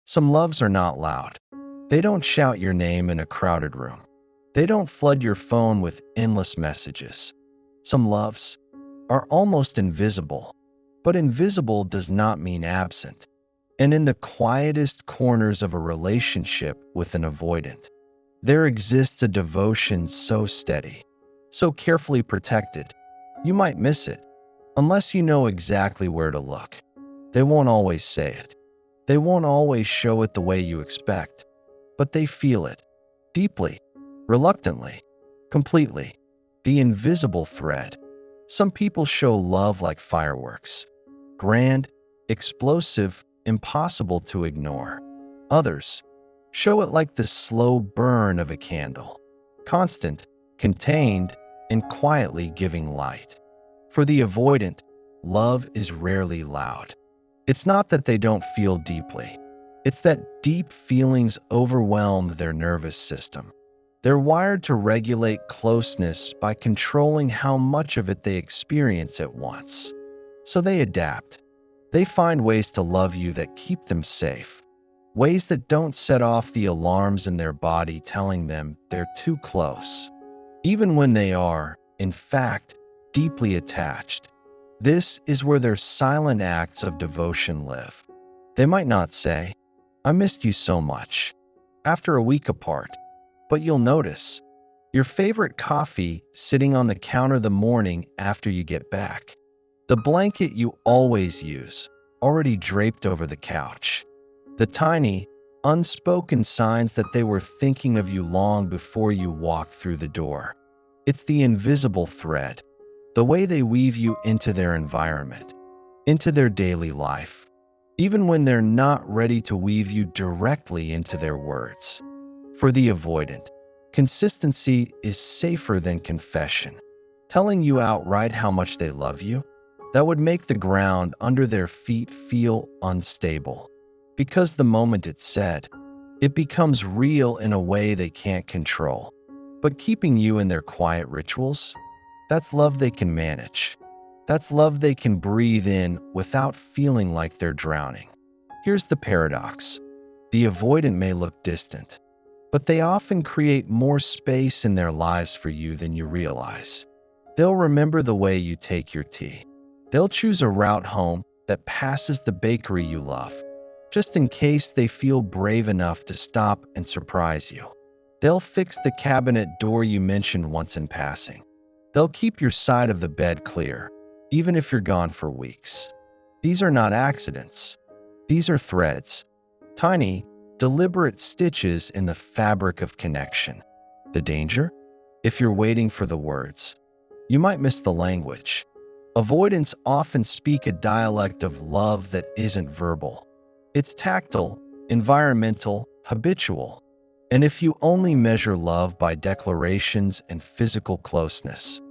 Some loves are not loud. They don't shout your name in a crowded room. They don't flood your phone with endless messages. Some loves are almost invisible, but invisible does not mean absent. And in the quietest corners of a relationship with an avoidant, there exists a devotion so steady, so carefully protected, you might miss it unless you know exactly where to look. They won't always say it. They won't always show it the way you expect, but they feel it deeply, reluctantly, completely. The invisible thread. Some people show love like fireworks, grand, explosive, impossible to ignore. Others show it like the slow burn of a candle, constant, contained, and quietly giving light. For the avoidant, love is rarely loud. It's not that they don't feel deeply. It's that deep feelings overwhelm their nervous system. They're wired to regulate closeness by controlling how much of it they experience at once. So they adapt. They find ways to love you that keep them safe. Ways that don't set off the alarms in their body telling them they're too close. Even when they are, in fact, deeply attached. This is where their silent acts of devotion live. They might not say, "I missed you so much," after a week apart, but you'll notice your favorite coffee sitting on the counter the morning after you get back. The blanket you always use, already draped over the couch. The tiny, unspoken signs that they were thinking of you long before you walked through the door. It's the invisible thread, the way they weave you into their environment, into their daily life, even when they're not ready to weave you directly into their words. For the avoidant, consistency is safer than confession. Telling you outright how much they love you, that would make the ground under their feet feel unstable. Because the moment it's said, it becomes real in a way they can't control. But keeping you in their quiet rituals, that's love they can manage. That's love they can breathe in without feeling like they're drowning. Here's the paradox. The avoidant may look distant, but they often create more space in their lives for you than you realize. They'll remember the way you take your tea. They'll choose a route home that passes the bakery you love, just in case they feel brave enough to stop and surprise you. They'll fix the cabinet door you mentioned once in passing. They'll keep your side of the bed clear, even if you're gone for weeks. These are not accidents. These are threads, tiny, deliberate stitches in the fabric of connection. The danger? If you're waiting for the words, you might miss the language. Avoidants often speak a dialect of love that isn't verbal. It's tactile, environmental, habitual. And if you only measure love by declarations and physical closeness,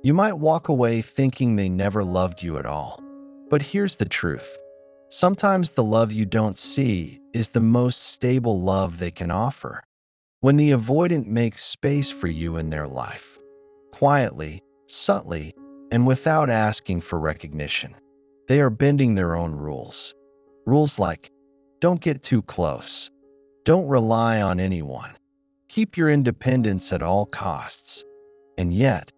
you might walk away thinking they never loved you at all. But here's the truth. Sometimes the love you don't see is the most stable love they can offer. When the avoidant makes space for you in their life, quietly, subtly, and without asking for recognition, they are bending their own rules. Rules like, don't get too close. Don't rely on anyone. Keep your independence at all costs. And yet,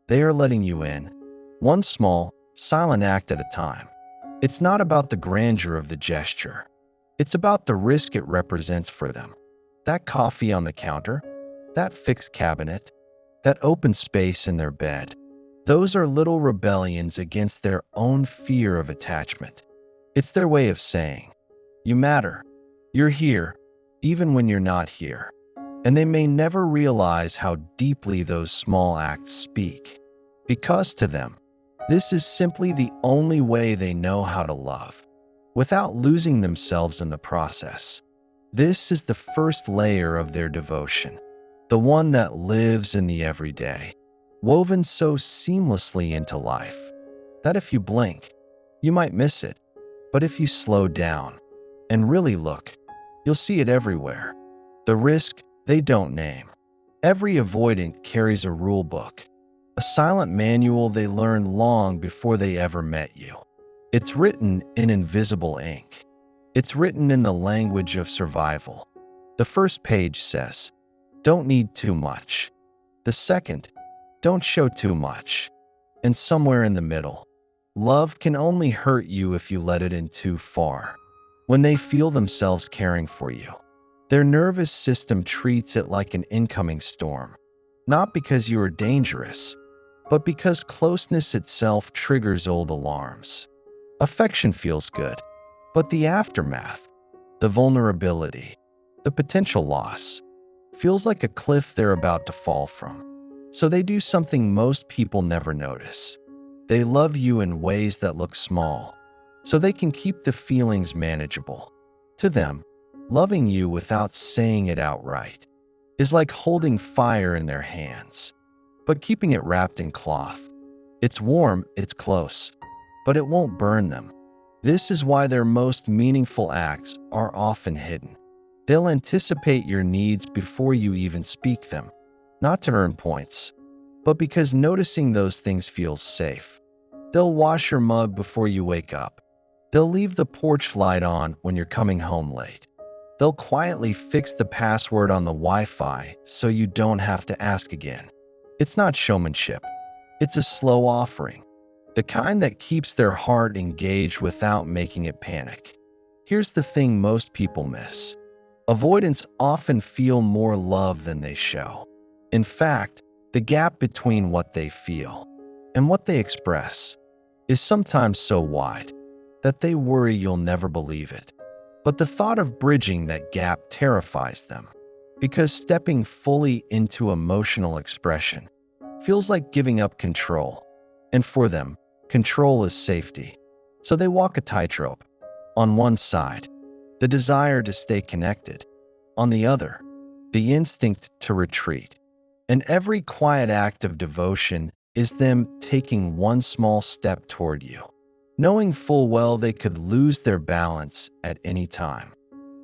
they are letting you in, one small, silent act at a time. It's not about the grandeur of the gesture. It's about the risk it represents for them. That coffee on the counter, that fixed cabinet, that open space in their bed. Those are little rebellions against their own fear of attachment. It's their way of saying, you matter. You're here, even when you're not here. And they may never realize how deeply those small acts speak. Because to them, this is simply the only way they know how to love, without losing themselves in the process. This is the first layer of their devotion, the one that lives in the everyday, woven so seamlessly into life, that if you blink, you might miss it. But if you slow down and really look, you'll see it everywhere. The risk they don't name. Every avoidant carries a rule book, a silent manual they learned long before they ever met you. It's written in invisible ink. It's written in the language of survival. The first page says, "Don't need too much." The second, "Don't show too much." And somewhere in the middle, love can only hurt you if you let it in too far. When they feel themselves caring for you, their nervous system treats it like an incoming storm. Not because you are dangerous, but because closeness itself triggers old alarms. Affection feels good, but the aftermath, the vulnerability, the potential loss, feels like a cliff they're about to fall from. So they do something most people never notice. They love you in ways that look small, so they can keep the feelings manageable. To them, loving you without saying it outright is like holding fire in their hands, but keeping it wrapped in cloth. It's warm, it's close, but it won't burn them. This is why their most meaningful acts are often hidden. They'll anticipate your needs before you even speak them, not to earn points, but because noticing those things feels safe. They'll wash your mug before you wake up. They'll leave the porch light on when you're coming home late. They'll quietly fix the password on the Wi-Fi so you don't have to ask again. It's not showmanship. It's a slow offering, the kind that keeps their heart engaged without making it panic. Here's the thing most people miss. Avoidants often feel more love than they show. In fact, the gap between what they feel and what they express is sometimes so wide that they worry you'll never believe it. But the thought of bridging that gap terrifies them, because stepping fully into emotional expression feels like giving up control. And for them, control is safety. So they walk a tightrope. On one side, the desire to stay connected. On the other, the instinct to retreat. And every quiet act of devotion is them taking one small step toward you, knowing full well they could lose their balance at any time.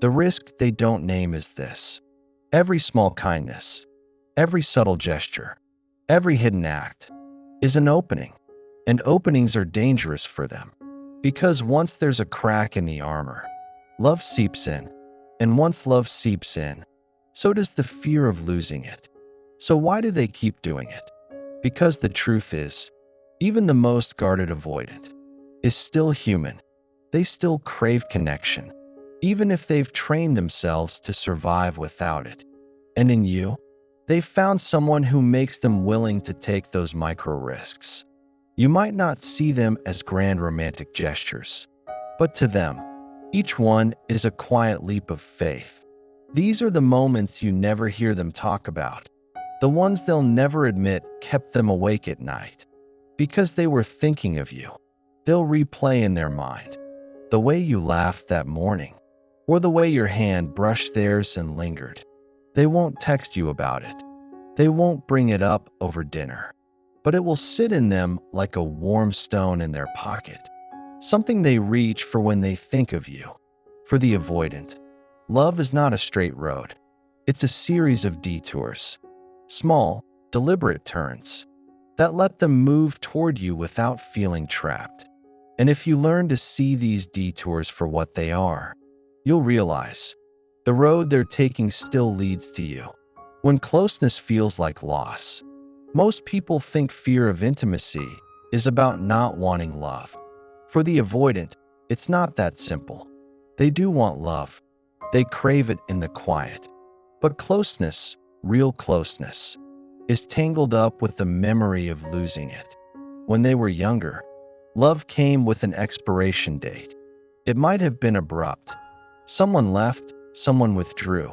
The risk they don't name is this: every small kindness, every subtle gesture, every hidden act is an opening, and openings are dangerous for them. Because once there's a crack in the armor, love seeps in, and once love seeps in, so does the fear of losing it. So why do they keep doing it? Because the truth is, even the most guarded avoidant is still human. They still crave connection, even if they've trained themselves to survive without it. And in you, they've found someone who makes them willing to take those micro risks. You might not see them as grand romantic gestures, but to them, each one is a quiet leap of faith. These are the moments you never hear them talk about, the ones they'll never admit kept them awake at night. Because they were thinking of you, they'll replay in their mind the way you laughed that morning, or the way your hand brushed theirs and lingered. They won't text you about it. They won't bring it up over dinner, but it will sit in them like a warm stone in their pocket, something they reach for when they think of you. For the avoidant, love is not a straight road. It's a series of detours, small, deliberate turns that let them move toward you without feeling trapped. And if you learn to see these detours for what they are, you'll realize the road they're taking still leads to you. When closeness feels like loss, most people think fear of intimacy is about not wanting love. For the avoidant, it's not that simple. They do want love. They crave it in the quiet. But closeness, real closeness, is tangled up with the memory of losing it. When they were younger, love came with an expiration date. It might have been abrupt. Someone left, someone withdrew,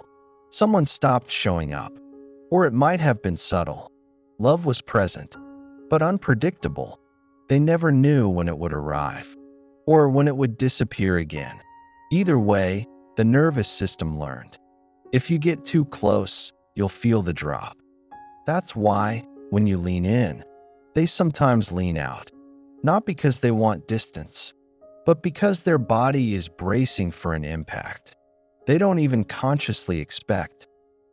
someone stopped showing up. Or it might have been subtle. Love was present, but unpredictable. They never knew when it would arrive, or when it would disappear again. Either way, the nervous system learned. If you get too close, you'll feel the drop. That's why, when you lean in, they sometimes lean out. Not because they want distance, but because their body is bracing for an impact they don't even consciously expect.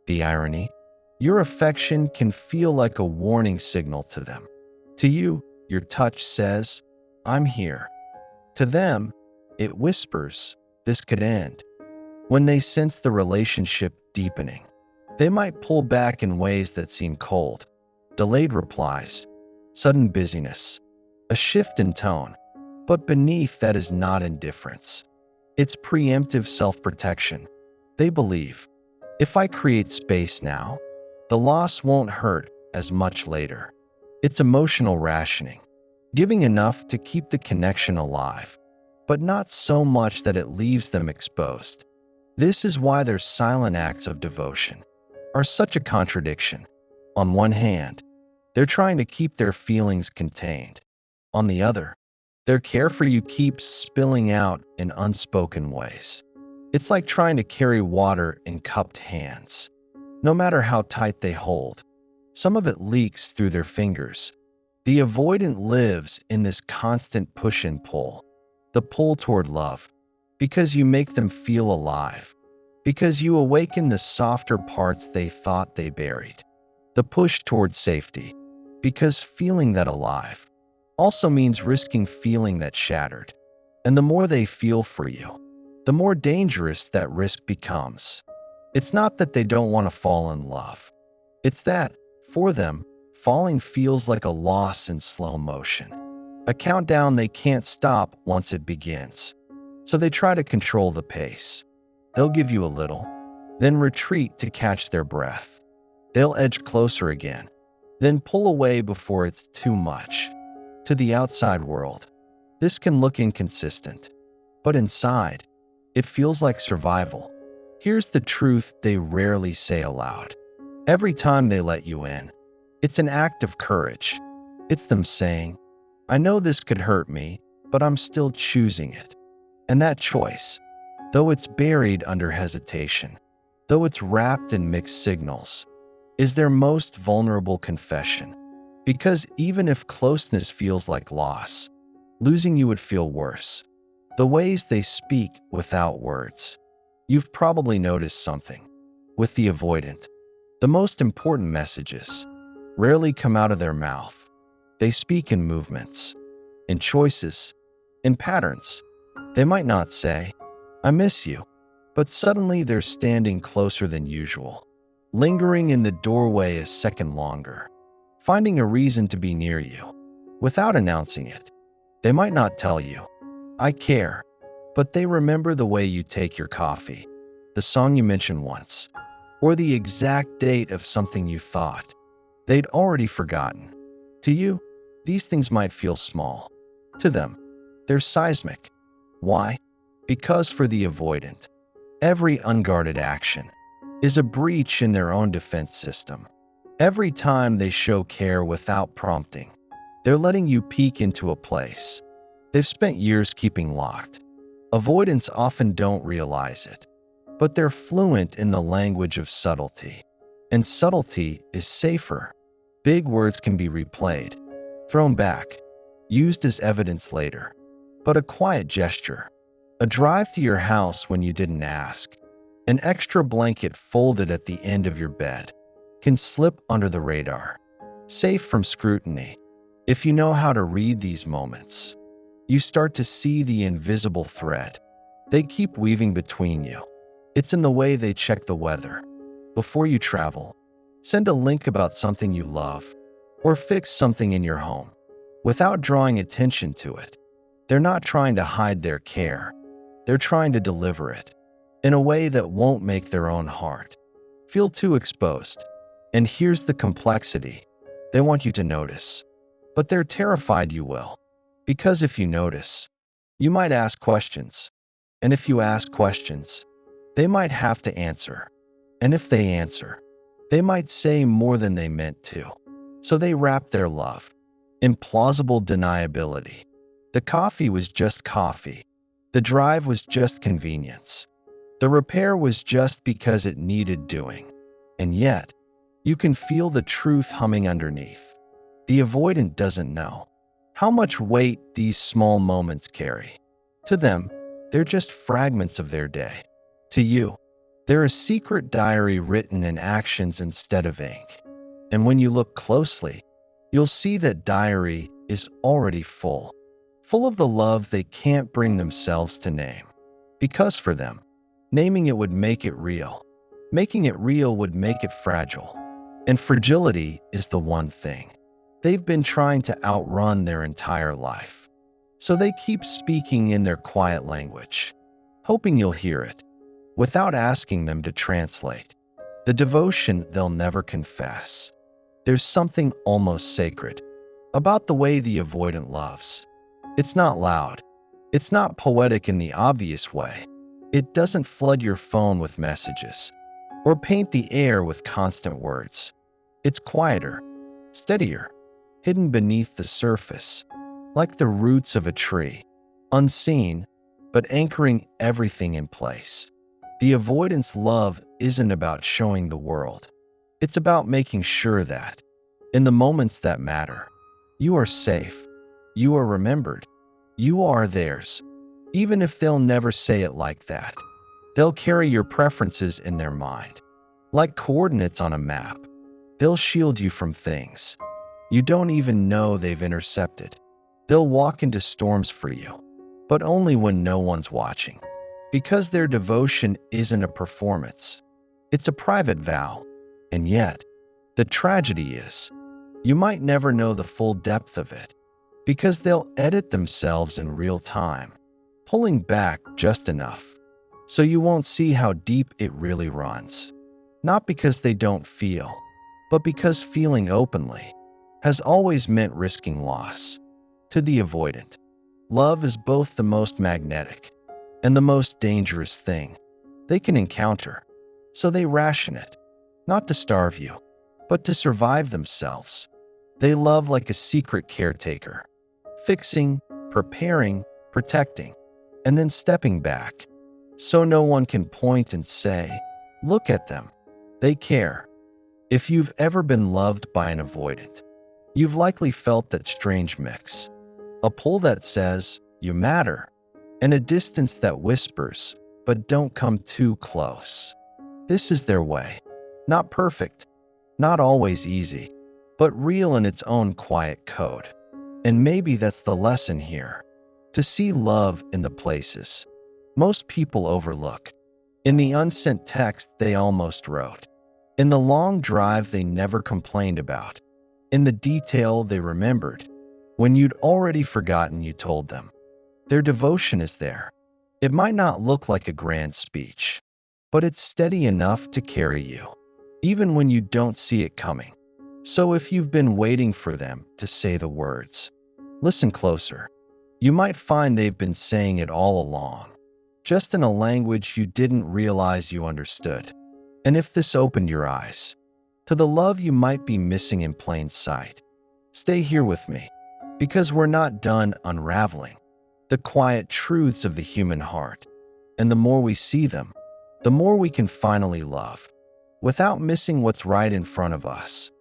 The irony? Your affection can feel like a warning signal to them. To you, your touch says, "I'm here." To them, it whispers, this could end. When they sense the relationship deepening, they might pull back in ways that seem cold. Delayed replies, sudden busyness, a shift in tone. But beneath that is not indifference. It's preemptive self-protection. They believe, if I create space now, the loss won't hurt as much later. It's emotional rationing, giving enough to keep the connection alive, but not so much that it leaves them exposed. This is why their silent acts of devotion are such a contradiction. On one hand, they're trying to keep their feelings contained. On the other, their care for you keeps spilling out in unspoken ways. It's like trying to carry water in cupped hands. No matter how tight they hold, some of it leaks through their fingers. The avoidant lives in this constant push and pull. The pull toward love, because you make them feel alive, because you awaken the softer parts they thought they buried. The push toward safety, because feeling that alive also means risking feeling that shattered. And the more they feel for you, the more dangerous that risk becomes. It's not that they don't want to fall in love. It's that, for them, falling feels like a loss in slow motion. A countdown they can't stop once it begins. So they try to control the pace. They'll give you a little, then retreat to catch their breath. They'll edge closer again, then pull away before it's too much. To the outside world, this can look inconsistent, but inside, it feels like survival. Here's the truth they rarely say aloud. Every time they let you in, it's an act of courage. It's them saying, I know this could hurt me, but I'm still choosing it. And that choice, though it's buried under hesitation, though it's wrapped in mixed signals, is their most vulnerable confession. Because even if closeness feels like loss, losing you would feel worse. The ways they speak without words. You've probably noticed something. With the avoidant, the most important messages rarely come out of their mouth. They speak in movements, in choices, in patterns. They might not say, I miss you, but suddenly they're standing closer than usual, lingering in the doorway a second longer, finding a reason to be near you, without announcing it. They might not tell you, I care, but they remember the way you take your coffee, the song you mentioned once, or the exact date of something you thought they'd already forgotten. To you, these things might feel small. To them, they're seismic. Why? Because for the avoidant, every unguarded action is a breach in their own defense system. Every time they show care without prompting, they're letting you peek into a place they've spent years keeping locked. Avoidants often don't realize it, but they're fluent in the language of subtlety. And subtlety is safer. Big words can be replayed, thrown back, used as evidence later. But a quiet gesture, a drive to your house when you didn't ask, an extra blanket folded at the end of your bed, can slip under the radar, safe from scrutiny. If you know how to read these moments, you start to see the invisible thread they keep weaving between you. It's in the way they check the weather before you travel, send a link about something you love, or fix something in your home without drawing attention to it. They're not trying to hide their care. They're trying to deliver it in a way that won't make their own heart feel too exposed. And here's the complexity. They want you to notice, but they're terrified you will. Because if you notice, you might ask questions. And if you ask questions, they might have to answer. And if they answer, they might say more than they meant to. So they wrap their love in plausible deniability. The coffee was just coffee. The drive was just convenience. The repair was just because it needed doing. And yet, you can feel the truth humming underneath. The avoidant doesn't know how much weight these small moments carry. To them, they're just fragments of their day. To you, they're a secret diary written in actions instead of ink. And when you look closely, you'll see that diary is already full of the love they can't bring themselves to name. Because for them, naming it would make it real. Making it real would make it fragile. And fragility is the one thing they've been trying to outrun their entire life. So they keep speaking in their quiet language, hoping you'll hear it, without asking them to translate. The devotion they'll never confess. There's something almost sacred about the way the avoidant loves. It's not loud. It's not poetic in the obvious way. It doesn't flood your phone with messages or paint the air with constant words. It's quieter, steadier, hidden beneath the surface, like the roots of a tree, unseen, but anchoring everything in place. The avoidance love isn't about showing the world. It's about making sure that, in the moments that matter, you are safe, you are remembered, you are theirs. Even if they'll never say it like that, they'll carry your preferences in their mind. Like coordinates on a map, they'll shield you from things you don't even know they've intercepted. They'll walk into storms for you, but only when no one's watching. Because their devotion isn't a performance, it's a private vow. And yet, the tragedy is, you might never know the full depth of it, because they'll edit themselves in real time, pulling back just enough so you won't see how deep it really runs. Not because they don't feel, but because feeling openly has always meant risking loss. To the avoidant, love is both the most magnetic and the most dangerous thing they can encounter. So they ration it, not to starve you, but to survive themselves. They love like a secret caretaker, fixing, preparing, protecting, and then stepping back, so no one can point and say, "Look at them. They care." If you've ever been loved by an avoidant, you've likely felt that strange mix. A pull that says, "You matter," and a distance that whispers, "But don't come too close." This is their way. Not perfect, not always easy, but real in its own quiet code. And maybe that's the lesson here. To see love in the places most people overlook. In the unsent text they almost wrote. In the long drive they never complained about. In the detail they remembered, when you'd already forgotten you told them. Their devotion is there. It might not look like a grand speech, but it's steady enough to carry you, even when you don't see it coming. So if you've been waiting for them to say the words, listen closer. You might find they've been saying it all along, just in a language you didn't realize you understood. And if this opened your eyes to the love you might be missing in plain sight, stay here with me, because we're not done unraveling the quiet truths of the human heart. And the more we see them, the more we can finally love, without missing what's right in front of us.